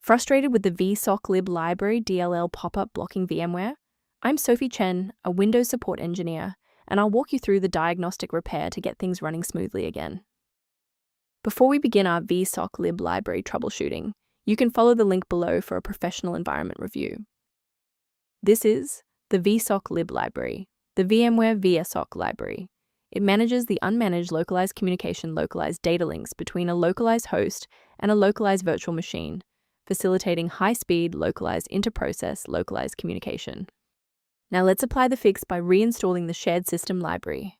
Frustrated with the Vsocklib library DLL pop-up blocking VMware? I'm Sophie Chen, a Windows support engineer, and I'll walk you through the diagnostic repair to get things running smoothly again. Before we begin our Vsocklib library troubleshooting, you can follow the link below for a professional environment review. This is the Vsocklib library, the VMware VSOCK library. It manages the unmanaged localized communication localized data links between a localized host and a localized virtual machine, facilitating high-speed, localized inter-process localized communication. Now let's apply the fix by reinstalling the shared system library.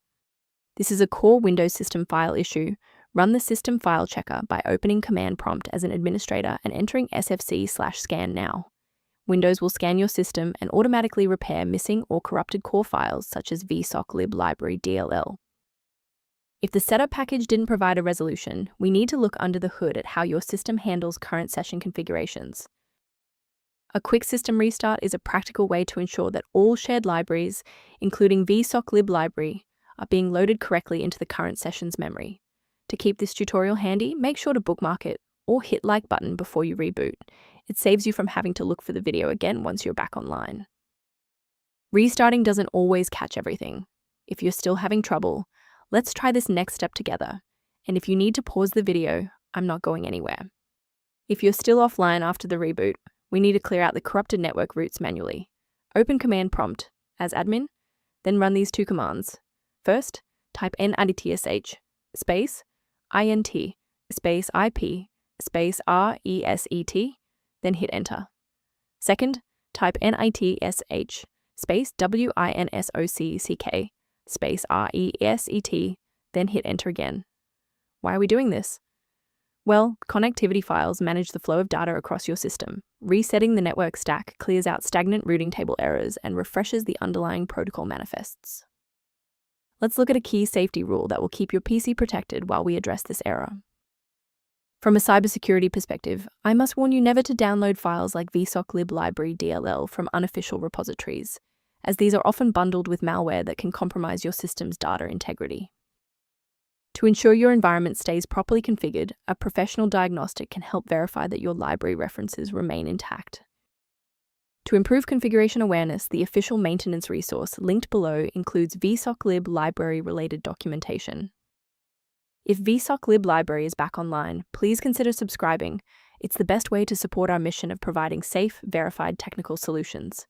This is a core Windows system file issue. Run the system file checker by opening command prompt as an administrator and entering sfc/scan now. Windows will scan your system and automatically repair missing or corrupted core files such as Vsocklib library DLL. If the setup package didn't provide a resolution, we need to look under the hood at how your system handles current session configurations. A quick system restart is a practical way to ensure that all shared libraries, including Vsocklib library, are being loaded correctly into the current session's memory. To keep this tutorial handy, make sure to bookmark it or hit like button before you reboot. It saves you from having to look for the video again once you're back online. Restarting doesn't always catch everything. If you're still having trouble, let's try this next step together. And if you need to pause the video, I'm not going anywhere. If you're still offline after the reboot, we need to clear out the corrupted network routes manually. Open command prompt as admin, then run these two commands. First, type nidtsh space int space ip space reset, then hit enter. Second, type nitsh space winsock space reset, then hit enter again. Why are we doing this? Well, connectivity files manage the flow of data across your system. Resetting the network stack clears out stagnant routing table errors and refreshes the underlying protocol manifests. Let's look at a key safety rule that will keep your PC protected while we address this error. From a cybersecurity perspective, I must warn you never to download files like Vsocklib library DLL from unofficial repositories, as these are often bundled with malware that can compromise your system's data integrity. To ensure your environment stays properly configured, a professional diagnostic can help verify that your library references remain intact. To improve configuration awareness, the official maintenance resource linked below includes Vsocklib library-related documentation. If Vsocklib library is back online, please consider subscribing. It's the best way to support our mission of providing safe, verified technical solutions.